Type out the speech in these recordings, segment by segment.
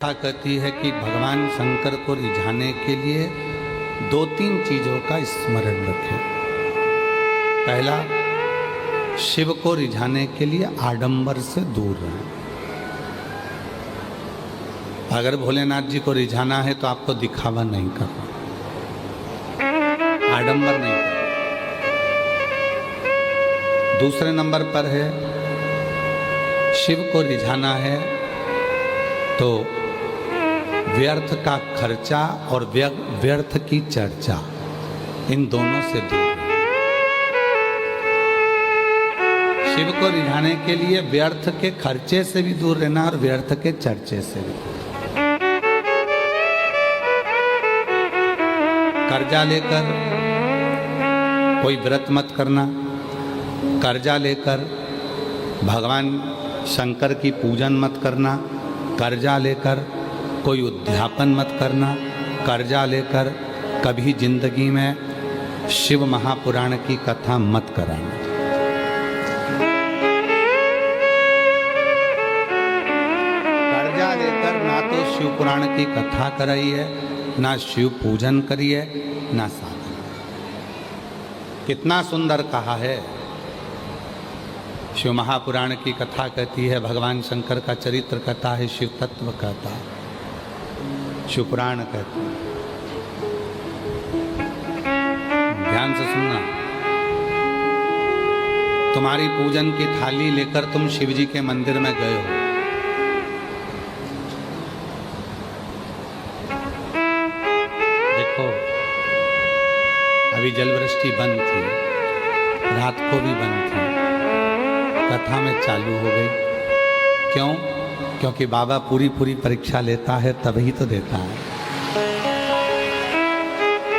कथा कहती है कि भगवान शंकर को रिझाने के लिए दो तीन चीजों का स्मरण रखें। पहला, शिव को रिझाने के लिए आडंबर से दूर रहें। अगर भोलेनाथ जी को रिझाना है तो आपको दिखावा नहीं करना, आडंबर नहीं करना। दूसरे नंबर पर है, शिव को रिझाना है तो व्यर्थ का खर्चा और व्यर्थ की चर्चा, इन दोनों से दूर। शिव को रिझाने के लिए व्यर्थ के खर्चे से भी दूर रहना और व्यर्थ के चर्चे से भी। कर्जा लेकर कोई व्रत मत करना, कर्जा लेकर भगवान शंकर की पूजन मत करना, कर्जा लेकर कोई उद्यापन मत करना, कर्जा लेकर कभी जिंदगी में शिव महापुराण की कथा मत कराना। कर्जा लेकर ना तो शिव पुराण की कथा कराई है, ना शिव पूजन करी है, ना साधना। कितना सुंदर कहा है। शिव महापुराण की कथा कहती है, भगवान शंकर का चरित्र कथा है, शिव तत्व कहता है, शिव पुराण कहते हैं। ध्यान से सुनना। तुम्हारी पूजन की थाली लेकर तुम शिव जी के मंदिर में गए हो, देखो अभी जलवृष्टि बंद थी, रात को भी बंद थी, कथा में चालू हो गई। क्यों? क्योंकि बाबा पूरी परीक्षा लेता है, तभी तो देता है,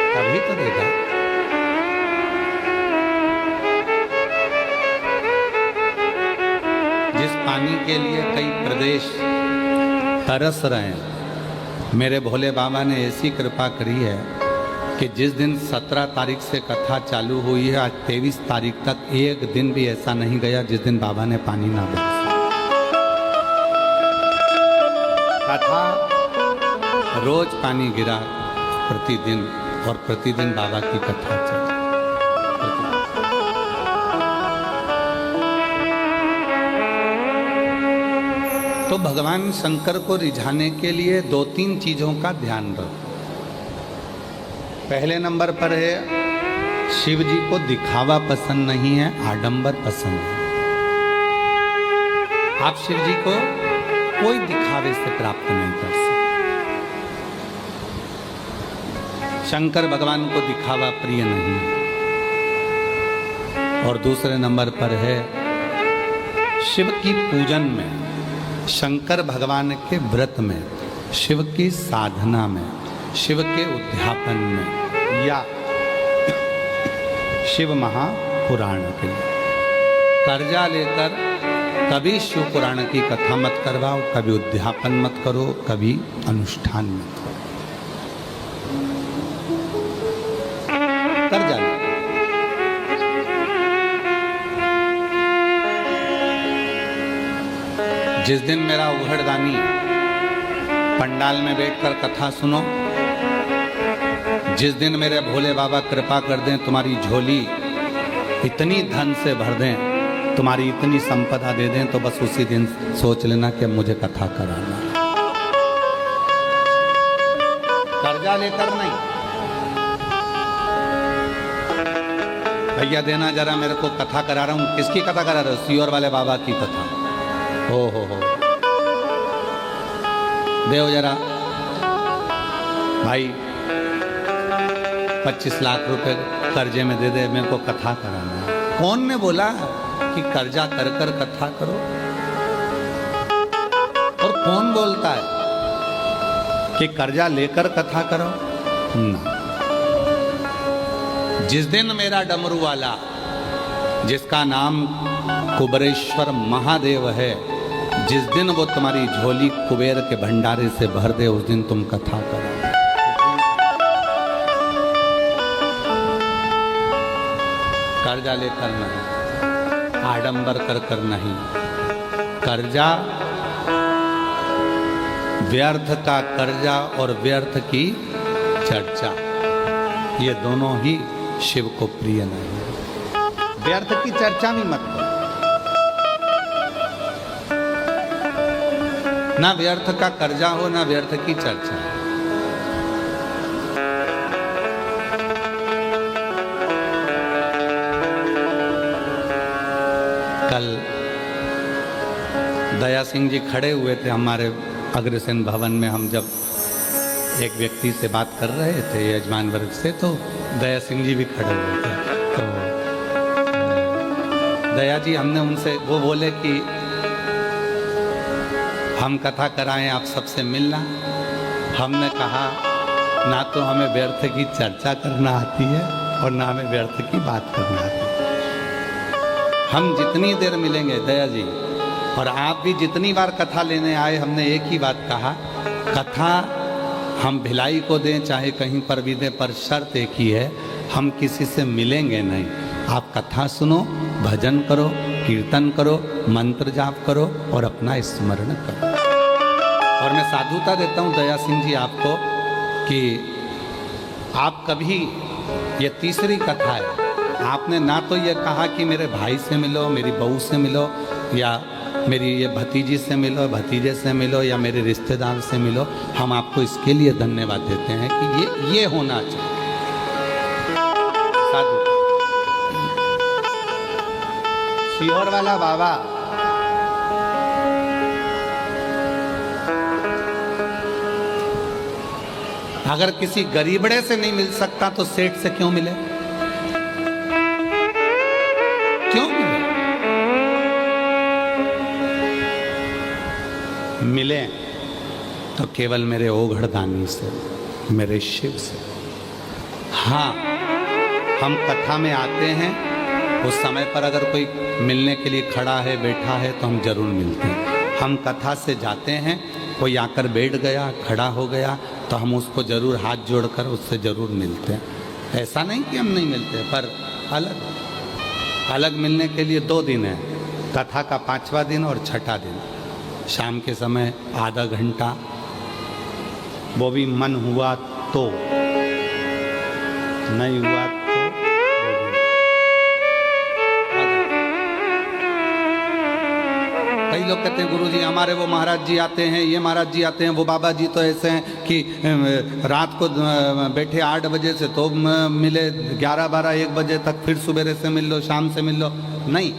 तभी तो देगा। जिस पानी के लिए कई प्रदेश तरस रहे हैं, मेरे भोले बाबा ने ऐसी कृपा करी है कि जिस दिन 17 तारीख से कथा चालू हुई है, आज 23 तारीख तक एक दिन भी ऐसा नहीं गया जिस दिन बाबा ने पानी ना बरसाया। कथा रोज पानी गिरा प्रतिदिन, और प्रतिदिन बाबा की कथा चली। तो भगवान शंकर को रिझाने के लिए दो तीन चीजों का ध्यान रखो। पहले नंबर पर है, शिव जी को दिखावा पसंद नहीं है, आडंबर पसंद है। आप शिव जी को कोई दिखावे से प्राप्त नहीं कर सकते। शंकर भगवान को दिखावा प्रिय नहीं है। और दूसरे नंबर पर है, शिव की पूजन में, शंकर भगवान के व्रत में, शिव की साधना में, शिव के उद्यापन में, या शिव महापुराण के लिए कर्जा लेकर कभी शिव पुराण की कथा मत करवाओ, कभी उद्यापन मत करो, कभी अनुष्ठान मत करो। कर्जा लो। जिस दिन मेरा उघड़दानी पंडाल में बैठकर कथा सुनो, जिस दिन मेरे भोले बाबा कृपा कर दें, तुम्हारी झोली इतनी धन से भर दें, तुम्हारी इतनी संपदा दे दें, तो बस उसी दिन सोच लेना कि मुझे कथा कराना। कर्जा लेकर नहीं। भैया देना जरा, मेरे को कथा करा रहा हूं। किसकी कथा करा रहे हो? सियोर वाले बाबा की कथा। हो देव जरा भाई, 25 लाख रुपए कर्जे में दे दे, मेरे को कथा कराना है। कौन ने बोला कि कर्जा कर कर कथा करो? और कौन बोलता है कि कर्जा लेकर कथा करो? ना। जिस दिन मेरा डमरू वाला, जिसका नाम कुबेरेश्वर महादेव है, जिस दिन वो तुम्हारी झोली कुबेर के भंडारे से भर दे, उस दिन तुम कथा करो। कर्जा लेकर नहीं, आडंबर कर नहीं। कर्जा व्यर्थ का कर्जा और व्यर्थ की चर्चा, ये दोनों ही शिव को प्रिय नहीं है। व्यर्थ की चर्चा भी मत करो, ना व्यर्थ का कर्जा हो ना व्यर्थ की चर्चा। कल दया सिंह जी खड़े हुए थे हमारे अग्रसेन भवन में। हम जब एक व्यक्ति से बात कर रहे थे यजमान वर्ग से, तो दया सिंह जी भी खड़े हुए थे। तो दया जी, हमने उनसे, वो बोले कि हम कथा कराएं, आप सबसे मिलना। हमने कहा ना तो हमें व्यर्थ की चर्चा करना आती है और ना हमें व्यर्थ की बात करना आती है। हम जितनी देर मिलेंगे दया जी, और आप भी जितनी बार कथा लेने आए, हमने एक ही बात कहा, कथा हम भिलाई को दें चाहे कहीं पर भी दें, पर शर्त एक ही है, हम किसी से मिलेंगे नहीं। आप कथा सुनो, भजन करो, कीर्तन करो, मंत्र जाप करो और अपना स्मरण करो। और मैं साधुता देता हूँ दया सिंह जी आपको कि आप कभी, ये तीसरी कथा है, आपने ना तो ये कहा कि मेरे भाई से मिलो, मेरी बहू से मिलो, या मेरी ये भतीजी से मिलो, भतीजे से मिलो, या मेरे रिश्तेदार से मिलो। हम आपको इसके लिए धन्यवाद देते हैं कि ये होना चाहिए। साधु सीहोर वाला बाबा, अगर किसी गरीबड़े से नहीं मिल सकता तो सेठ से क्यों मिले? क्यों मिले तो केवल मेरे ओघड़दानी से, मेरे शिव से। हाँ, हम कथा में आते हैं, उस समय पर अगर कोई मिलने के लिए खड़ा है, बैठा है, तो हम जरूर मिलते हैं। हम कथा से जाते हैं, कोई आकर बैठ गया, खड़ा हो गया, तो हम उसको जरूर हाथ जोड़कर उससे जरूर मिलते हैं। ऐसा नहीं कि हम नहीं मिलते, पर अलग अलग मिलने के लिए 2 दिन है, कथा का 5वां दिन और 6ठा दिन। शाम के समय आधा घंटा, वो भी मन हुआ तो, नहीं हुआ तो कई लोग कहते हैं गुरुजी हमारे वो महाराज जी आते हैं, ये महाराज जी आते हैं, वो बाबा जी तो ऐसे हैं कि रात को बैठे 8 बजे से तो मिले 11, 12, 1 बजे तक, फिर सुबह से मिल लो, शाम से मिल लो। नहीं,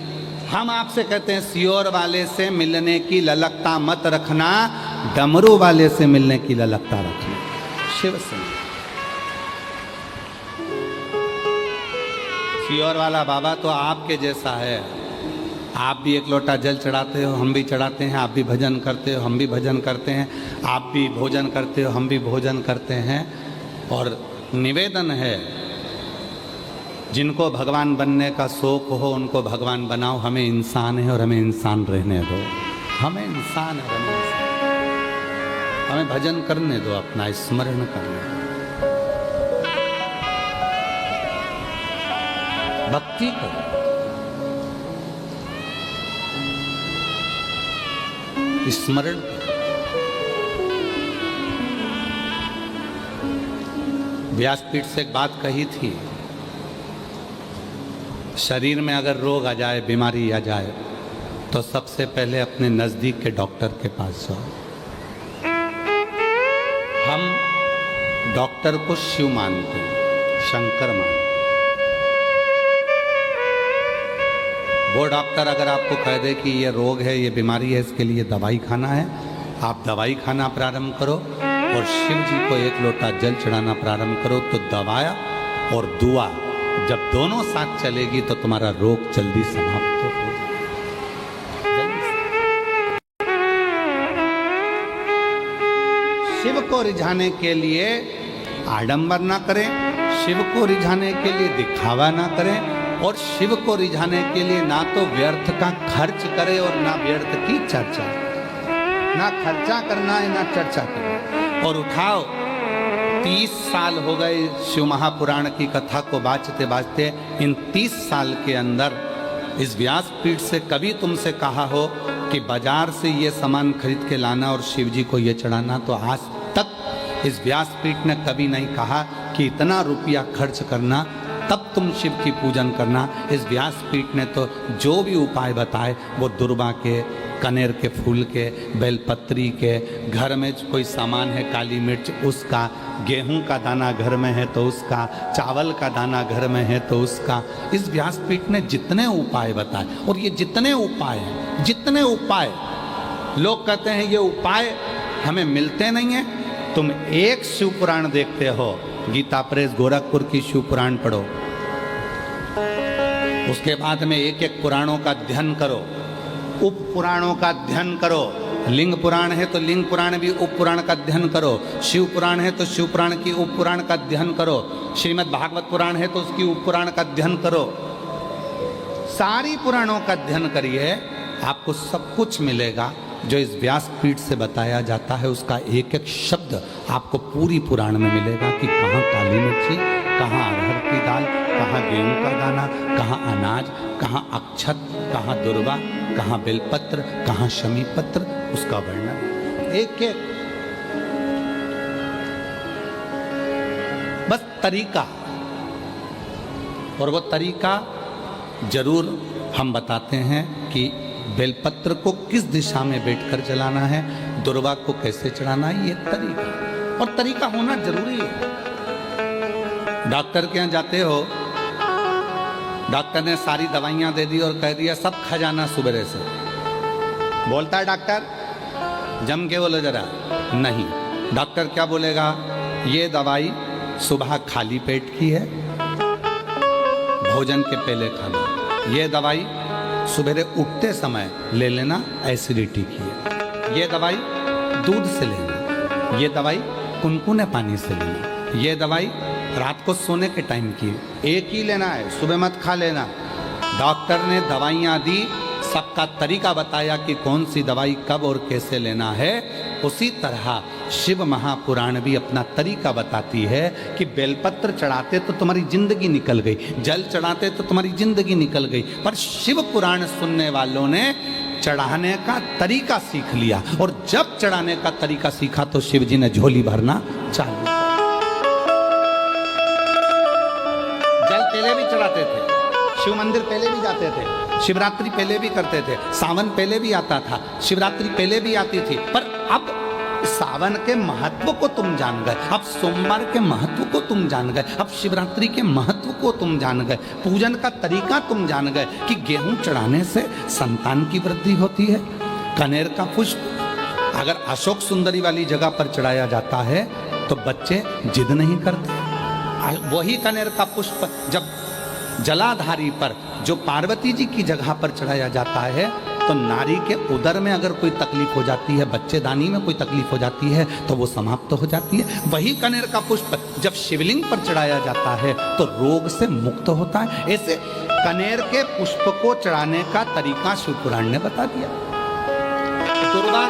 हम आपसे कहते हैं सीहोर वाले से मिलने की ललकता मत रखना, डमरू वाले से मिलने की ललकता रखना। शिव से सीहोर वाला बाबा तो आपके जैसा है। आप भी एक लोटा जल चढ़ाते हो, हम भी चढ़ाते हैं, आप भी भजन करते हो, हम भी भजन करते हैं, आप भी भोजन करते हो, हम भी भोजन करते हैं। और निवेदन है, जिनको भगवान बनने का शौक हो उनको भगवान बनाओ। हमें इंसान है और हमें इंसान रहने दो। हमें इंसान है, हमें भजन करने दो, अपना स्मरण करने दो, भक्ति करो। स्मरण। व्यासपीठ से एक बात कही थी, शरीर में अगर रोग आ जाए, बीमारी आ जाए, तो सबसे पहले अपने नजदीक के डॉक्टर के पास जाओ। हम डॉक्टर को शिव मानते हैं, शंकर मानते हैं। वो डॉक्टर अगर आपको कह दे कि ये रोग है, ये बीमारी है, इसके लिए दवाई खाना है, आप दवाई खाना प्रारंभ करो और शिव जी को 1 लोटा जल चढ़ाना प्रारंभ करो। तो दवाया और दुआ जब दोनों साथ चलेगी तो तुम्हारा रोग जल्दी समाप्त हो जाएगा। शिव को रिझाने के लिए आडंबर ना करें, शिव को रिझाने के लिए दिखावा ना करें, और शिव को रिझाने के लिए ना तो व्यर्थ का खर्च करे और ना व्यर्थ की चर्चा। ना खर्चा करना है ना चर्चा करना। और उठाओ, 30 साल हो गए शिव महापुराण की कथा को बाँचते बाँचते। इन 30 साल के अंदर इस व्यासपीठ से कभी तुमसे कहा हो कि बाजार से ये सामान खरीद के लाना और शिव जी को ये चढ़ाना, तो आज तक इस व्यासपीठ ने कभी नहीं कहा कि इतना रुपया खर्च करना तब तुम शिव की पूजन करना। इस व्यासपीठ ने तो जो भी उपाय बताए वो दुर्वा के, कनेर के फूल के, बेलपत्री के, घर में कोई सामान है काली मिर्च उसका, गेहूं का दाना घर में है तो उसका, चावल का दाना घर में है तो उसका, इस व्यासपीठ ने जितने उपाय बताए, और ये जितने उपाय हैं, जितने उपाय लोग कहते हैं ये उपाय हमें मिलते नहीं हैं। तुम एक शिव पुराण देखते हो, गीता प्रेस गोरखपुर की शिव पुराण पढ़ो, उसके बाद में एक एक पुराणों का अध्ययन करो, उप पुराणों का अध्ययन करो। लिंग पुराण है तो लिंग पुराण भी उप पुराण का अध्ययन करो, शिव पुराण है तो शिव पुराण की उप पुराण का अध्ययन करो, श्रीमद् भागवत पुराण है तो उसकी उप पुराण का अध्ययन करो। सारी पुराणों का अध्ययन करिए, आपको सब कुछ मिलेगा जो इस व्यासपीठ से बताया जाता है। उसका एक एक शब्द आपको पूरी पुराण में मिलेगा कि कहाँ काली मिर्ची, कहाँ अरहर की दाल, कहाँ गेहूं का दाना, कहाँ अनाज, कहाँ अक्षत, कहाँ दुर्वा, कहाँ बेलपत्र, कहाँ शमी पत्र, उसका वर्णन एक एक। बस तरीका, और वो तरीका जरूर हम बताते हैं कि बेलपत्र को किस दिशा में बैठकर जलाना है, दुर्वा को कैसे चढ़ाना है, ये तरीका, और तरीका होना जरूरी है। डॉक्टर के यहाँ जाते हो, डॉक्टर ने सारी दवाइयां दे दी और कह दिया सब खा जाना सुबह से। बोलता है डॉक्टर, जम के बोलो जरा, नहीं। डॉक्टर क्या बोलेगा, ये दवाई सुबह खाली पेट की है, भोजन के पहले खाना। ये दवाई सुबह उठते समय ले लेना, एसिडिटी की है। ये दवाई दूध से लेना, ये दवाई कुनकुने पानी से लेना, ये दवाई रात को सोने के टाइम की, एक ही लेना है, सुबह मत खा लेना। डॉक्टर ने दवाइयाँ दी, सबका तरीका बताया कि कौन सी दवाई कब और कैसे लेना है। उसी तरह शिव महापुराण भी अपना तरीका बताती है कि बेलपत्र चढ़ाते तो तुम्हारी जिंदगी निकल गई, जल चढ़ाते तो तुम्हारी जिंदगी निकल गई, पर शिव पुराण सुनने वालों ने चढ़ाने का तरीका सीख लिया, और जब चढ़ाने का तरीका सीखा तो शिव जी ने झोली भरना चालू किया। जल पहले भी चढ़ाते थे, शिव मंदिर पहले भी जाते थे, शिवरात्रि पहले भी करते थे, सावन पहले भी आता था, शिवरात्रि पहले भी आती थी, पर अब सावन के महत्व को तुम जान गए, अब सोमवार के महत्व को तुम जान गए, अब शिवरात्रि के महत्व को तुम जान गए, पूजन का तरीका तुम जान गए कि गेहूं चढ़ाने से संतान की वृद्धि होती है। कनेर का पुष्प अगर अशोक सुंदरी वाली जगह पर चढ़ाया जाता है तो बच्चे जिद नहीं करते। वही कनेर का पुष्प जब जलाधारी पर, जो पार्वती जी की जगह पर चढ़ाया जाता है, तो नारी के उदर में अगर कोई तकलीफ हो जाती है, बच्चेदानी में कोई तकलीफ हो जाती है, तो वो समाप्त हो जाती है। वही कनेर का पुष्प जब शिवलिंग पर चढ़ाया जाता है तो रोग से मुक्त होता है। ऐसे कनेर के पुष्प को चढ़ाने का तरीका शिव पुराण ने बता दिया, दुर्वा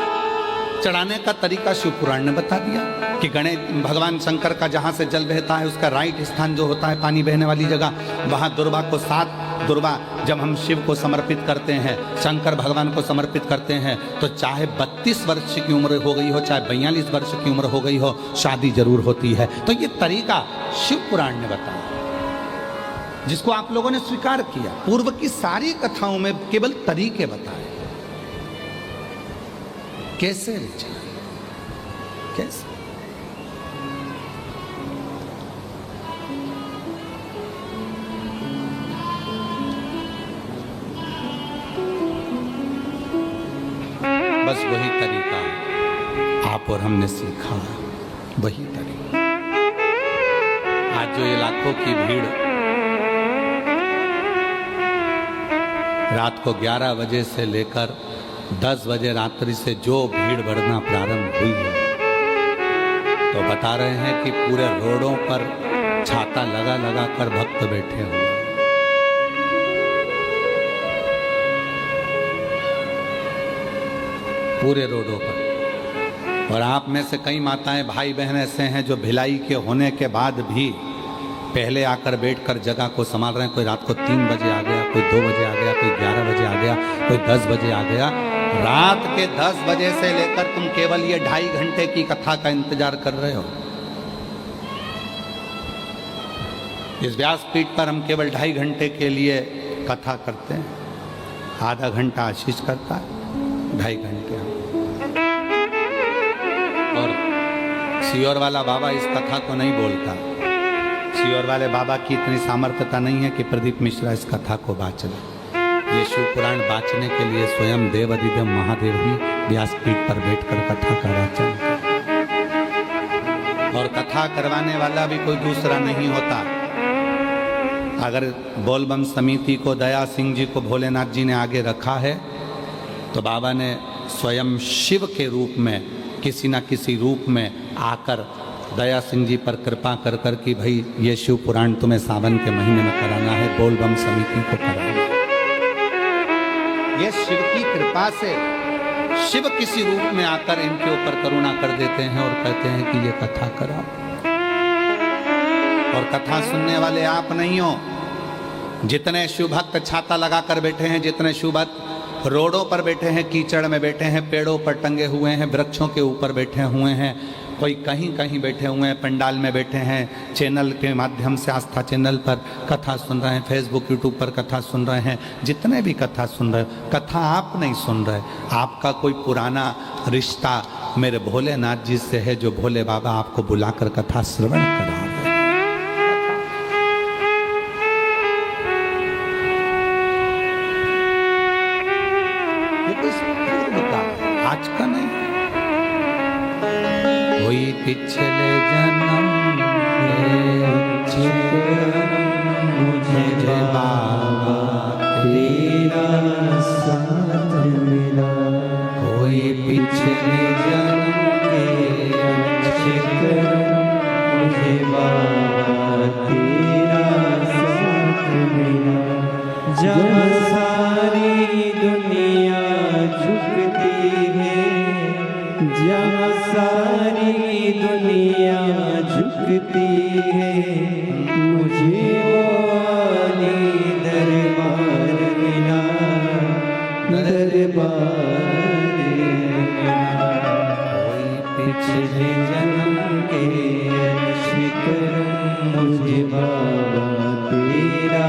चढ़ाने का तरीका शिव पुराण ने बता दिया कि गणेश भगवान शंकर का जहाँ से जल बहता है उसका राइट स्थान जो होता है पानी बहने वाली जगह, वहाँ दुर्वा को 7 दुर्वा जब हम शिव को समर्पित करते हैं, शंकर भगवान को समर्पित करते हैं, तो चाहे 32 वर्ष की उम्र हो गई हो, चाहे 42 वर्ष की उम्र हो गई हो, शादी जरूर होती है। तो ये तरीका शिव पुराण ने बताया, जिसको आप लोगों ने स्वीकार किया। पूर्व की सारी कथाओं में केवल तरीके बताए, कैसे चला, कैसे। बस वही तरीका आप और हमने सीखा, वही तरीका। आज जो ये लाखों की भीड़ रात को 11 बजे से लेकर 10 बजे रात्रि से जो भीड़ बढ़ना प्रारंभ हुई है, तो बता रहे हैं कि पूरे रोडों पर छाता लगा लगा कर भक्त बैठे हुए, पूरे रोडों पर। और आप में से कई माताएं भाई बहन ऐसे हैं जो भिलाई के होने के बाद भी पहले आकर बैठकर जगह को संभाल रहे हैं। कोई रात को 3 बजे आ गया, कोई 2 बजे आ गया, कोई 11 बजे आ गया, कोई 10 बजे आ गया। रात के 10 बजे से लेकर तुम केवल ये 2.5 घंटे की कथा का इंतजार कर रहे हो। इस व्यासपीठ पर हम केवल 2.5 घंटे के लिए कथा करते हैं। आधा घंटा आशीष करता है, 2.5 घंटे हम। और सियोर वाला बाबा इस कथा को नहीं बोलता। सियोर वाले बाबा की इतनी सामर्थ्यता नहीं है कि प्रदीप मिश्रा इस कथा को वाच ले। ये शिव पुराण वाचने के लिए स्वयं देव अधिदेव महादेव ही व्यासपीठ पर बैठकर कथा का वाचन करते। और कथा करवाने वाला भी कोई दूसरा नहीं होता। अगर बोलबम समिति को दया सिंह जी को भोलेनाथ जी ने आगे रखा है तो बाबा ने स्वयं शिव के रूप में किसी न किसी रूप में आकर दया सिंह जी पर कृपा कर कर कि भाई ये शिव पुराण तुम्हें सावन के महीने में कराना है, बोलबम समिति को कराना है। ये शिव की कृपा से शिव किसी रूप में आकर इनके ऊपर करुणा कर देते हैं और कहते हैं कि ये कथा कराओ। और कथा सुनने वाले आप नहीं हो। जितने शिव भक्त छाता लगाकर बैठे हैं, जितने शिव भक्त रोडों पर बैठे हैं, कीचड़ में बैठे हैं, पेड़ों पर टंगे हुए हैं, वृक्षों के ऊपर बैठे हुए हैं, कोई कहीं कहीं बैठे हुए हैं, पंडाल में बैठे हैं, चैनल के माध्यम से आस्था चैनल पर कथा सुन रहे हैं, फेसबुक यूट्यूब पर कथा सुन रहे हैं, जितने भी कथा सुन रहे हैं, कथा आप नहीं सुन रहे। आपका कोई पुराना रिश्ता मेरे भोलेनाथ जी से है, जो भोले बाबा आपको बुलाकर कथा श्रवण करा रहे हैं। आज का नहीं, कोई पिछले जन्म मुझे बाबा तेरा साथ मिला, कोई पिछले जन्म के अच्छे कर्म मुझे बाबा तेरा साथ मिला। जब सारी दुनिया झुकती है, जब सारी दुनिया झुकती है, मुझे वाली दरबार मिला, दरबार मिला। कोई पिछले जन्म के अच्छे कर्म मुझे बाबा तेरा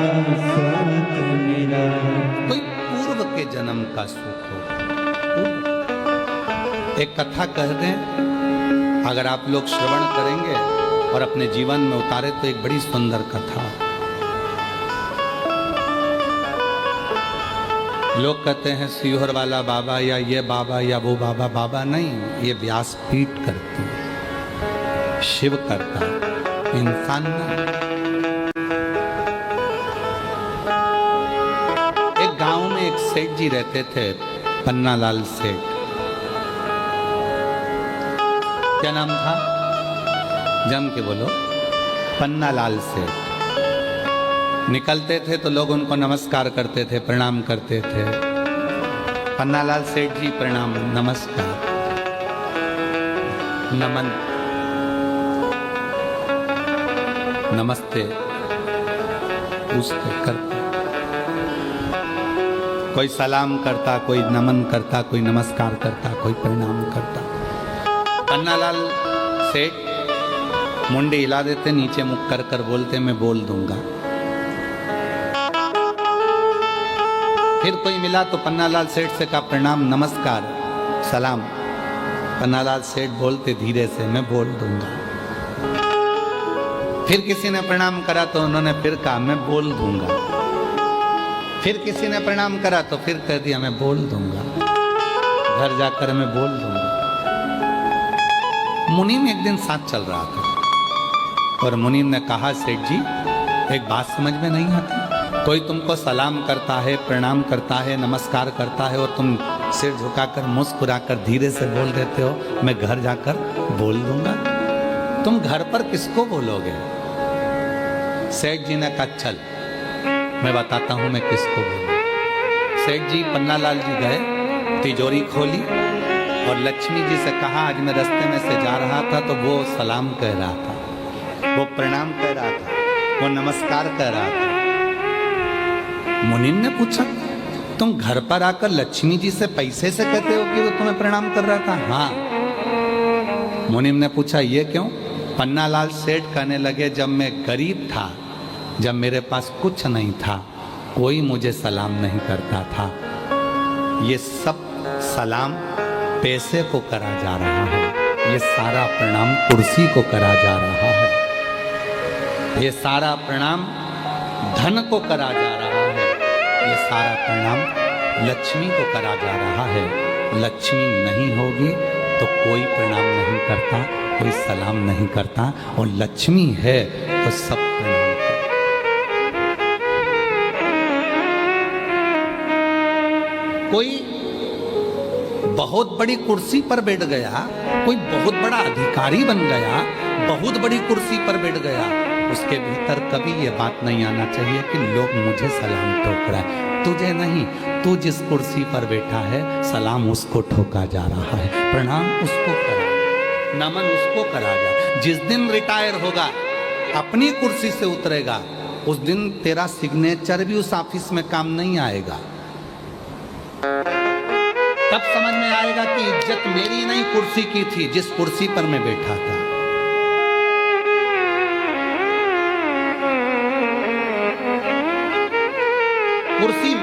साथ मिला। कोई पूर्व के जन्म का सुख हो। एक कथा कह दें, अगर आप लोग श्रवण करेंगे और अपने जीवन में उतारे तो एक बड़ी सुंदर कथा। लोग कहते हैं सियोर वाला बाबा या ये बाबा या वो बाबा। बाबा नहीं, ये व्यासपीठ करती है, शिव करता है, इंसान नहीं। एक गांव में एक सेठ जी रहते थे, पन्नालाल सेठ। क्या नाम था? जम के बोलो। पन्नालाल सेठ। निकलते थे तो लोग उनको नमस्कार करते थे, प्रणाम करते थे। पन्नालाल सेठ जी प्रणाम, नमस्कार, नमन, नमस्ते, पूछते करते। कोई सलाम करता, कोई नमन करता, कोई नमस्कार करता, कोई प्रणाम करता। पन्नालाल सेठ मुंडी हिला देते, नीचे मुख कर कर बोलते मैं बोल दूंगा। फिर कोई मिला तो पन्नालाल सेठ से कहा प्रणाम, नमस्कार, सलाम। पन्नालाल सेठ बोलते धीरे से मैं बोल दूंगा। फिर किसी ने प्रणाम करा तो उन्होंने फिर कहा मैं बोल दूंगा। फिर किसी ने प्रणाम करा तो फिर कह दिया मैं बोल दूंगा, घर जाकर मैं बोल दूंगा। मुनीम एक दिन साथ चल रहा था और मुनीम ने कहा सेठ जी एक बात समझ में नहीं आती, कोई तुमको सलाम करता है, प्रणाम करता है, नमस्कार करता है और तुम सिर झुकाकर मुस्कुराकर धीरे से बोल देते हो मैं घर जाकर बोल दूंगा। तुम घर पर किसको बोलोगे? सेठ जी ने कहा चल मैं बताता हूं मैं किसको बोलूं। सेठ जी पन्नालाल जी गए, तिजोरी खोली और लक्ष्मी जी से कहा आज मैं रास्ते में से जा रहा था तो वो सलाम कह रहा था, वो प्रणाम कह रहा था, वो नमस्कार कह रहा था। मुनीम ने पूछा, तुम घर पर आकर लक्ष्मी जी से पैसे से कहते हो कि वो तुम्हें प्रणाम कर रहा था? हाँ। मुनीम ने पूछा, ये क्यों? पन्नालाल सेठ कहने लगे, जब मैं गरीब था, जब मेरे पास कुछ नहीं था, कोई मुझे सलाम नहीं करता था। ये सब सलाम पैसे को करा जा रहा है, ये सारा प्रणाम कुर्सी को करा जा रहा है, ये सारा प्रणाम धन को करा जा रहा है, ये सारा प्रणाम लक्ष्मी को करा जा रहा है। लक्ष्मी नहीं होगी तो कोई प्रणाम नहीं करता, कोई सलाम नहीं करता, और लक्ष्मी है तो सब प्रणाम करता। कोई बहुत बड़ी कुर्सी पर बैठ गया, कोई बहुत बड़ा अधिकारी बन गया, बहुत बड़ी कुर्सी पर बैठ गया, उसके भीतर कभी ये बात नहीं आना चाहिए कि लोग मुझे सलाम ठोक रहा है। तुझे नहीं, तू जिस कुर्सी पर बैठा है, सलाम उसको ठोका जा रहा है, प्रणाम उसको करा, नमन उसको करा जा। जिस दिन रिटायर होगा, अपनी कुर्सी से उतरेगा, उस दिन तेरा सिग्नेचर भी उस ऑफिस में काम नहीं आएगा। तब समझ में आएगा कि इज्जत मेरी नहीं कुर्सी की थी, जिस कुर्सी पर मैं बैठा था। कुर्सी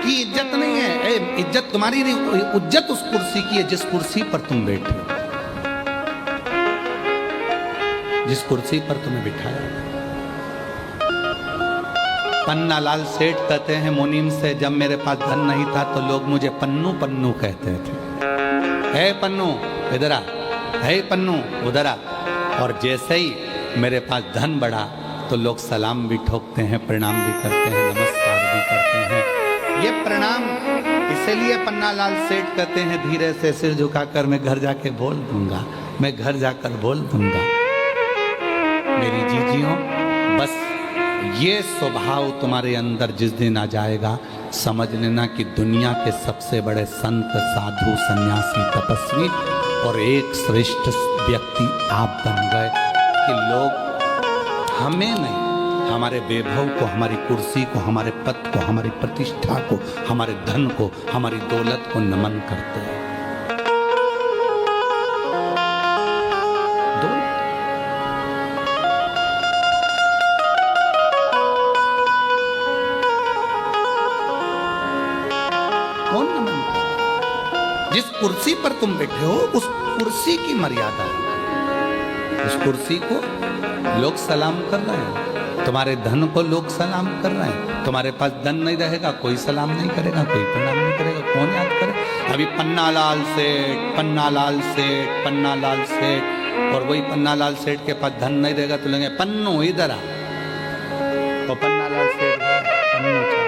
की इज्जत नहीं है, इज्जत तुम्हारी नहीं, इज्जत उस कुर्सी की है जिस कुर्सी पर तुम बैठे, जिस कुर्सी पर तुम्हें बिठाया। पन्नालाल सेठ कहते हैं मुनीम से, जब मेरे पास धन नहीं था तो लोग मुझे पन्नू पन्नू कहते थे। है पन्नू इधर आ, है पन्नू उधर आ। और जैसे ही मेरे पास धन बढ़ा तो लोग सलाम भी ठोकते हैं, प्रणाम भी करते हैं, नमस्कार भी करते हैं। ये प्रणाम इसलिए पन्नालाल सेठ कहते हैं, धीरे से सिर झुकाकर मैं घर जाके बोल दूंगा, मैं घर जाकर बोल दूंगा। मेरी जीजियों, बस ये स्वभाव तुम्हारे अंदर जिस दिन आ जाएगा, समझ लेना कि दुनिया के सबसे बड़े संत, साधु, सन्यासी, तपस्वी और एक श्रेष्ठ व्यक्ति आप बन गए कि लोग हमें नहीं, हमारे वैभव को, हमारी कुर्सी को, हमारे पद को, हमारी प्रतिष्ठा को, हमारे धन को, हमारी दौलत को नमन करते हैं। कौन नमन करता? जिस कुर्सी पर तुम बैठे हो, उस कुर्सी की मर्यादा है, उस कुर्सी को लोग सलाम कर रहे हैं, तुम्हारे धन को लोग सलाम कर रहे हैं। तुम्हारे पास धन नहीं रहेगा, कोई सलाम नहीं करेगा, कोई प्रणाम नहीं करेगा, कौन याद करे? अभी पन्नालाल सेठ, पन्नालाल सेठ, पन्नालाल सेठ, और वही पन्नालाल सेठ के पास धन नहीं रहेगा तो लेंगे, पन्नू इधर आ, तो पन्नालाल सेठ पन्नू चला।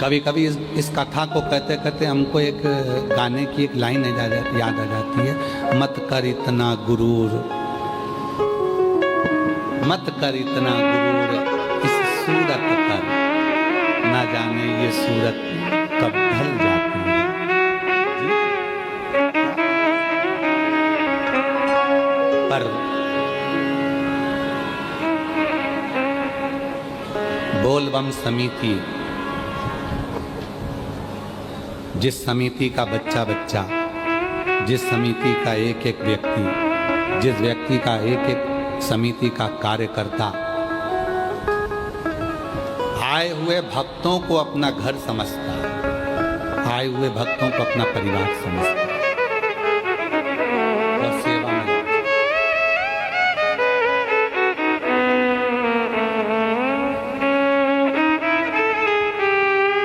कभी कभी इस कथा को कहते कहते हमको एक गाने की एक लाइन याद आ जाती है, मत कर इतना गुरूर, मत कर इतना गुरूर, इस सूरत पर ना जाने ये सूरत कब ढल जाती है। पर बोलबम समिति, जिस समिति का बच्चा बच्चा, जिस समिति का एक एक व्यक्ति, जिस व्यक्ति का एक एक समिति का कार्यकर्ता आए हुए भक्तों को अपना घर समझता, आए हुए भक्तों को अपना परिवार समझता और सेवा में।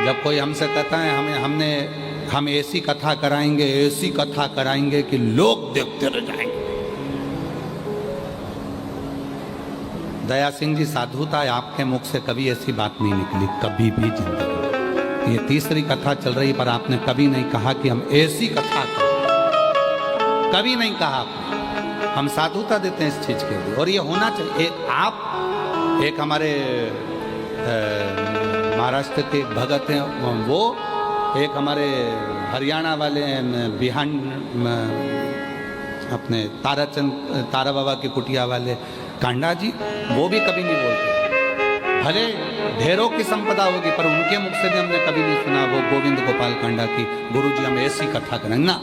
जब कोई हमसे कहता है हम ऐसी कथा कराएंगे, ऐसी कथा कराएंगे कि लोग देखते रह जाएंगे। दया सिंह जी साधु था, आपके मुख से कभी ऐसी बात नहीं निकली, कभी भी जिंदगी। ये तीसरी कथा चल रही, पर आपने कभी नहीं कहा कि हम ऐसी कथा करें, कभी नहीं कहा आपने। हम साधुता देते हैं इस चीज के लिए, और ये होना चाहिए। एक हमारे महाराष्ट्र के भगत हैं वो, एक हमारे हरियाणा वाले बिहान अपने तारा बाबा की कुटिया वाले कांडा जी, वो भी कभी नहीं बोलते। भले ढेरों की संपदा होगी पर उनके मुख से भी हमने कभी नहीं सुना वो गोविंद गोपाल कांडा की गुरुजी हम ऐसी कथा करेंगे ना।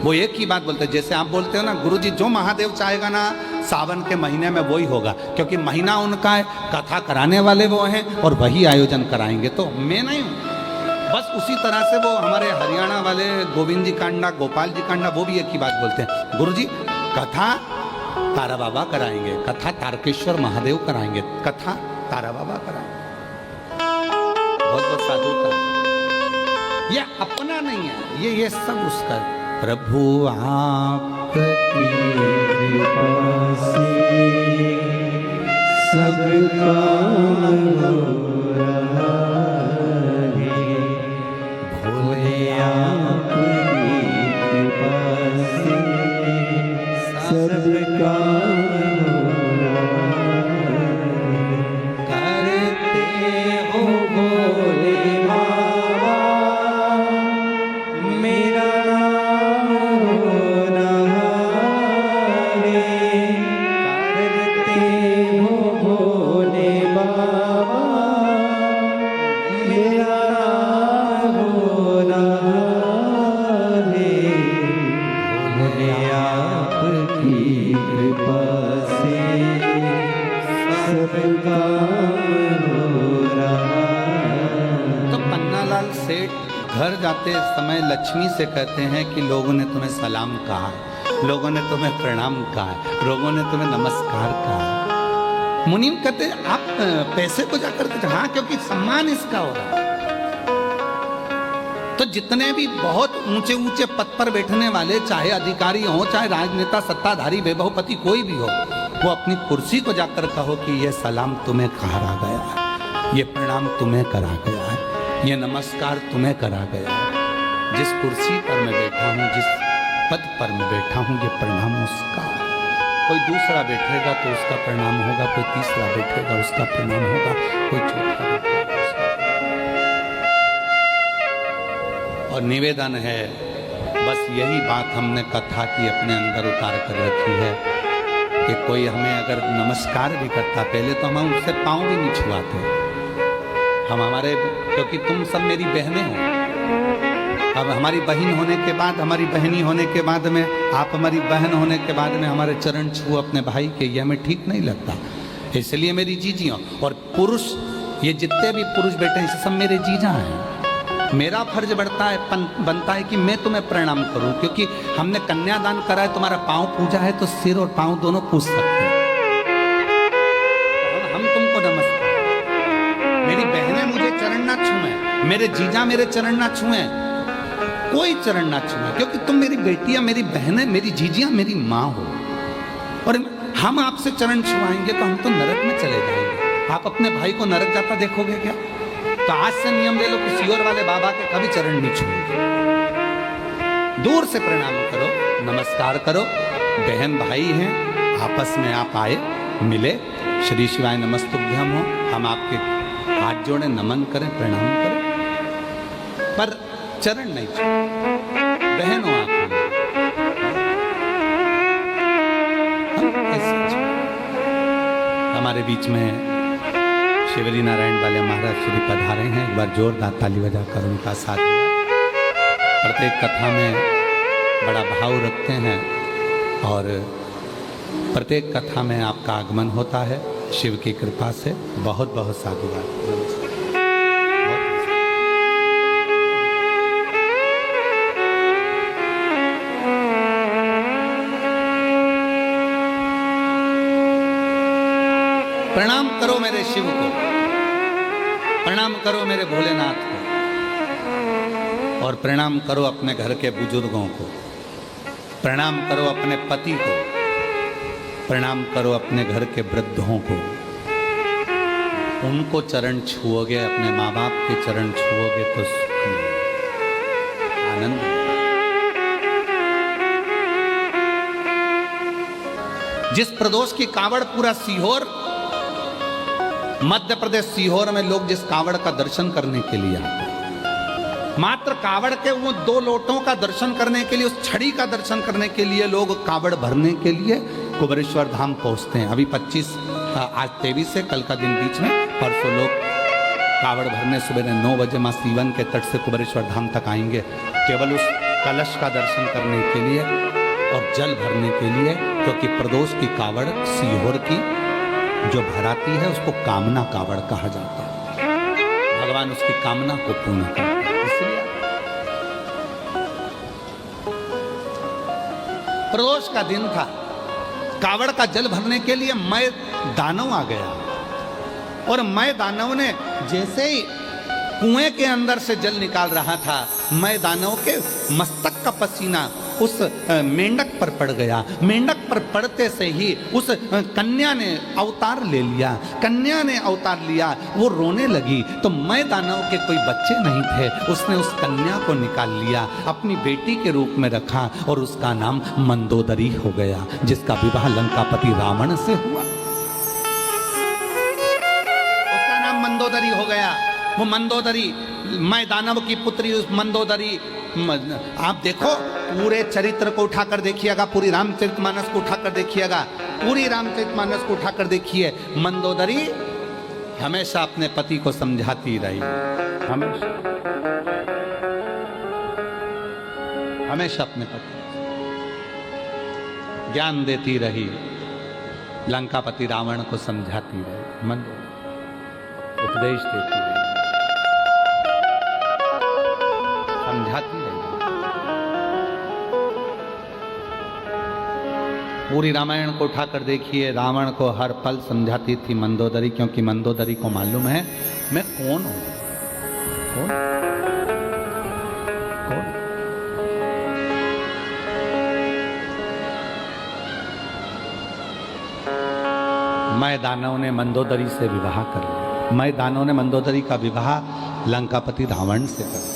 वो एक ही बात बोलते हैं, जैसे आप बोलते हो ना गुरुजी जो महादेव चाहेगा ना सावन के महीने में वही होगा, क्योंकि महीना उनका है, कथा कराने वाले वो हैं और वही आयोजन कराएंगे, तो मैं नहीं हूँ। बस उसी तरह से वो हमारे हरियाणा वाले गोविंद जी कांडा, गोपाल जी कांडा, वो भी एक ही बात बोलते हैं, गुरुजी कथा तारा बाबा कराएंगे, कथा तारकेश्वर महादेव कराएंगे, कथा तारा बाबा कराएंगे। बहुत बहुत साधुता, ये अपना नहीं है, ये सब उसका। प्रभु आपकी कृपा से सब काम हो रहा है, भोले आपकी कृपा से सब काम हो रहा है। करते हो भोले बाबा मेरा घर जाते समय लक्ष्मी से कहते हैं कि लोगों ने तुम्हें सलाम कहा, लोगों ने तुम्हें प्रणाम कहा, लोगों ने तुम्हें नमस्कार कहा। मुनीम कहते आप पैसे को जाकर के, हाँ क्योंकि सम्मान इसका हो रहा है। तो जितने भी बहुत ऊंचे ऊंचे पद पर बैठने वाले, चाहे अधिकारी हो, चाहे राजनेता, सत्ताधारी, वैभवपति कोई भी हो, वो अपनी कुर्सी को जाकर कहो कि ये सलाम तुम्हें कहा गया है, ये प्रणाम तुम्हें करा गया है, ये नमस्कार तुम्हें करा गया है। जिस कुर्सी पर मैं बैठा हूँ, जिस पद पर मैं बैठा हूँ, ये प्रणाम उसका है। कोई दूसरा बैठेगा तो उसका प्रणाम होगा, कोई तीसरा बैठेगा उसका प्रणाम होगा, कोई चौथा बैठेगा उसका। और निवेदन है, बस यही बात हमने कथा की अपने अंदर उतार कर रखी है कि कोई हमें अगर नमस्कार भी करता, पहले तो हम उससे पाँव भी नहीं छुआते। हम हमारे, क्योंकि तुम सब मेरी बहनें हो, अब हमारी बहन होने के बाद, हमारी बहनी होने के बाद में, आप हमारी बहन होने के बाद में हमारे चरण छू अपने भाई के, ये हमें ठीक नहीं लगता। इसलिए मेरी जीजियों, और पुरुष, ये जितने भी पुरुष बैठे हैं सब मेरे जीजा हैं। मेरा फर्ज बनता है कि मैं तुम्हें प्रणाम करूं, क्योंकि हमने कन्यादान करा है, तुम्हारा पाँव पूजा है, तो सिर और पाँव दोनों पूज सकते हैं। हम तुमको नमस्कार, मेरी बहनें मुझे चरण ना छुए, मेरे जीजा मेरे चरण ना छुए, कोई चरण ना छुए, क्योंकि तुम मेरी बेटियां, मेरी बहनें, मेरी जीजियां, मेरी माँ हो। और हम आपसे चरण छुआएंगे तो हम तो नरक में चले जाएंगे। आप अपने भाई को नरक जाता देखोगे क्या? तो आज से नियम ले लो कि सियोर वाले बाबा के कभी चरण नहीं छुएंगे। दूर से प्रणाम करो, नमस्कार करो, बहन भाई हैं, आपस में आप आए, मिले, श्री शिवाय नमस्तुभ्यम हो, हम आपके हाथ जोड़े, नमन करें, प्रणाम करें, पर चरण नहीं छुए। बहन हो आप, हमारे बीच में शिवरी नारायण वाले महाराज श्री पधारे हैं। एक बार जोरदार ताली बजाकर उनका साथ दिया। प्रत्येक कथा में बड़ा भाव रखते हैं और प्रत्येक कथा में आपका आगमन होता है शिव की कृपा से। बहुत बहुत साधुवाद। प्रणाम करो मेरे शिव को, प्रणाम करो मेरे भोलेनाथ को, और प्रणाम करो अपने घर के बुजुर्गों को, प्रणाम करो अपने पति को, प्रणाम करो अपने घर के वृद्धों को। उनको चरण छुओगे, अपने माँ बाप के चरण छुओगे तो सुख आनंद। जिस प्रदोष की कावड़ पूरा सीहोर, मध्य प्रदेश सीहोर में लोग जिस कावड़ का दर्शन करने के लिए आते हैं, मात्र कावड़ के वो 2 लोटों का दर्शन करने के लिए, उस छड़ी का दर्शन करने के लिए लोग कावड़ भरने के लिए कुबेरेश्वर धाम पहुंचते हैं। अभी 25 आज 23 से कल का दिन बीच में, परसों लोग कावड़ भरने सुबह 9 बजे माँ सीवन के तट से कुबेरेश्वर धाम तक आएंगे, केवल उस कलश का दर्शन करने के लिए और जल भरने के लिए, क्योंकि प्रदोष की कावड़ सीहोर की जो भराती है उसको कामना कावड़ कहा जाता है। भगवान उसकी कामना को पूर्ण करते हैं। इसलिए प्रदोष का दिन था, कावड़ का जल भरने के लिए मैं दानव आ गया, और मैं दानव ने जैसे ही कुएं के अंदर से जल निकाल रहा था, मैं दानव के मस्तक का पसीना उस मेंढक पर पड़ गया। मेंढक पर पड़ते से ही उस कन्या ने अवतार ले लिया। कन्या ने अवतार लिया, वो रोने लगी, तो मैं दानव के कोई बच्चे नहीं थे, उसने उस कन्या को निकाल लिया, अपनी बेटी के रूप में रखा, और उसका नाम मंदोदरी हो गया, जिसका विवाह लंकापति रावण से हुआ। उसका नाम मंदोदरी हो गया। वो मंदोदरी, मैं दानव की पुत्री उस मंदोदरी, आप देखो पूरे चरित्र को उठाकर देखिएगा, पूरी रामचरितमानस को उठाकर देखिएगा, पूरी रामचरितमानस को उठाकर देखिए। मंदोदरी हमेशा अपने पति को समझाती रही, हमेशा हमेशा अपने पति ज्ञान देती रही, लंकापति रावण को समझाती रही, मंदोदरी उपदेश देती रही, समझाती रही। पूरी रामायण को उठाकर देखिए, रावण को हर पल समझाती थी मंदोदरी, क्योंकि मंदोदरी को मालूम है मैं कौन हूं। कौन? कौन? मैं दानव ने मंदोदरी से विवाह कर लिया। मैं दानव ने मंदोदरी का विवाह लंकापति रावण से कर दिया।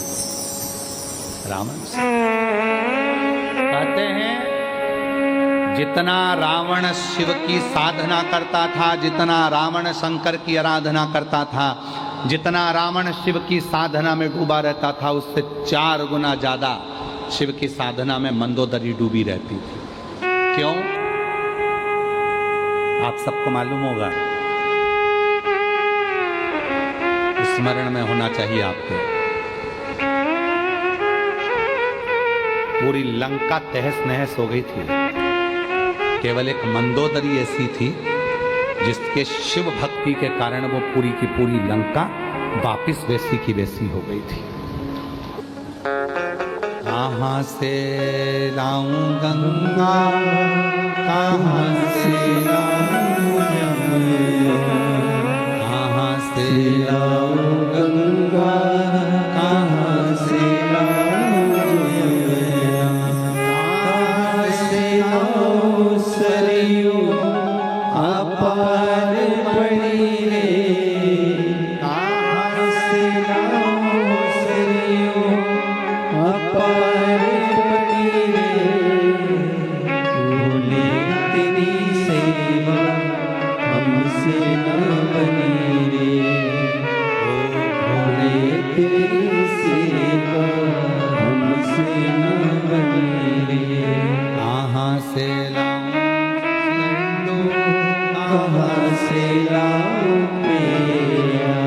रावण से कहते हैं, जितना रावण शिव की साधना करता था, जितना रावण शंकर की आराधना करता था, जितना रावण शिव की साधना में डूबा रहता था, उससे 4 गुना ज्यादा शिव की साधना में मंदोदरी डूबी रहती थी। क्यों? आप सबको मालूम होगा, स्मरण में होना चाहिए आपके। पूरी लंका तहस नहस हो गई थी, केवल एक मंदोदरी ऐसी थी जिसके शिव भक्ति के कारण वो पूरी की पूरी लंका वापिस वैसी की वैसी हो गई थी। कहाँ से लाऊं गंगा, कहाँ से लाऊं यमुना, कहाँ से लाऊं गंगा, कहाँ से लाऊं यमुना, कहाँ से लाऊं सरयू अपार पड़ी रे, कहाँ से लाऊं सरयू अपार पड़ी रे, भोले तेरी सेवा हमसे न बनी रे, भोले तेरी सेवा हमसे न बनी रे। कहाँ से लाऊं लड्डू, कहाँ से लाऊं पेड़ा,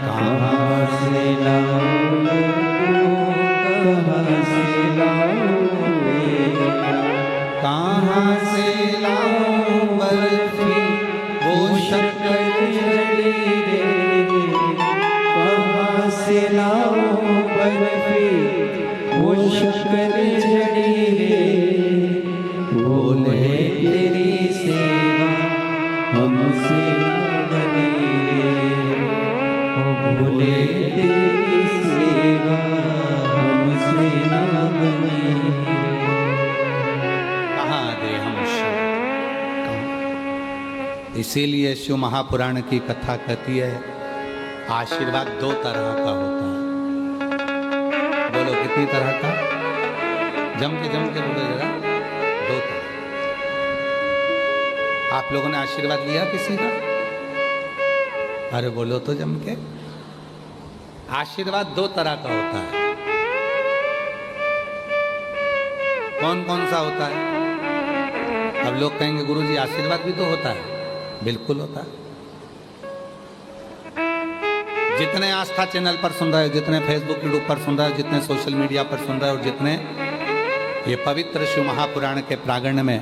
कहाँ से लाऊं लड्डू, कहाँ से लाऊं पेड़ा, कहाँ से लाऊं बर्फी वो शक्कर जड़ी रे, कहाँ से लाऊं बर्फी वो शक्कर जड़ी रे, भोले तेरी सेवा हमसे न बनी रे, भोले तेरी सेवा हमसे न बनी रे। कहाँ दे हम शिव, इसीलिए शिव महापुराण की कथा कहती है, आशीर्वाद 2 तरह का होता है। बोलो कितनी तरह का? जम के बोलो जरा। 2 तरह। आप लोगों ने आशीर्वाद लिया किसी का? अरे बोलो तो जम के। आशीर्वाद दो तरह का होता है। कौन कौन सा होता है? अब लोग कहेंगे गुरुजी आशीर्वाद भी तो होता है। बिल्कुल होता है। जितने आस्था चैनल पर सुन रहे हो, जितने फेसबुक यूट्यूब पर सुन रहे हो, जितने सोशल मीडिया पर सुन रहे हो, जितने ये पवित्र शिव महापुराण के प्रांगण में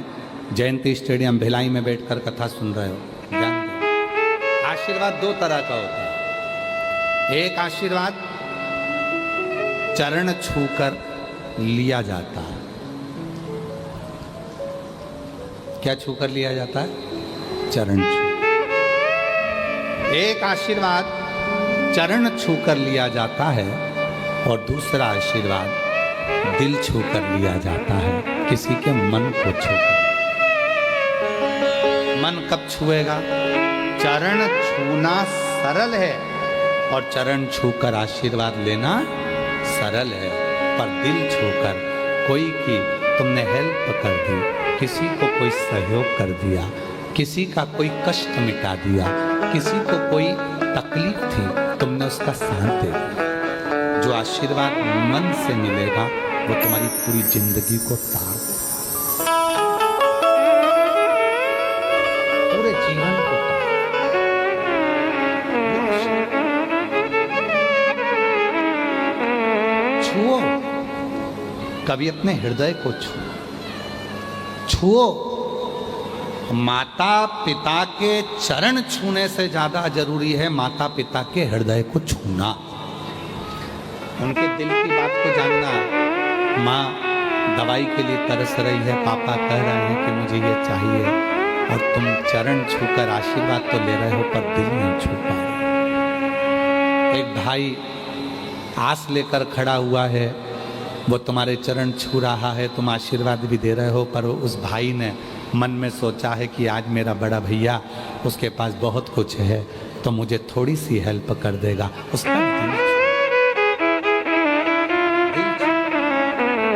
जयंती स्टेडियम भिलाई में बैठकर कथा सुन रहे हो, जानते हो आशीर्वाद दो तरह का होता है। एक आशीर्वाद चरण छूकर लिया जाता है। क्या छूकर लिया जाता है? चरण छू। एक आशीर्वाद चरण छूकर लिया जाता है और दूसरा आशीर्वाद दिल छूकर लिया जाता है, किसी के मन को छूकर। मन कब छुएगा? चरण छूना सरल है और चरण छूकर आशीर्वाद लेना सरल है, पर दिल छूकर कोई की तुमने हेल्प कर दी, किसी को कोई सहयोग कर दिया, किसी का कोई कष्ट मिटा दिया, किसी को कोई तकलीफ थी, तुमने उसका साथ दे दिया। जो आशीर्वाद मन से मिलेगा वो तुम्हारी पूरी जिंदगी को तार देगा, पूरे जीवन को छुओ। कभी अपने हृदय को छुओ। माता पिता के चरण छूने से ज्यादा जरूरी है माता पिता के हृदय को छूना, उनके दिल की बात को जानना। माँ दवाई के लिए तरस रही है, पापा कह रहे हैं कि मुझे ये चाहिए, और तुम चरण छूकर आशीर्वाद तो ले रहे हो पर दिल नहीं छू पा रहे। एक भाई आस लेकर खड़ा हुआ है, वो तुम्हारे चरण छू रहा है, तुम आशीर्वाद भी दे रहे हो, पर उस भाई ने मन में सोचा है कि आज मेरा बड़ा भैया, उसके पास बहुत कुछ है तो मुझे थोड़ी सी हेल्प कर देगा। उसका दिल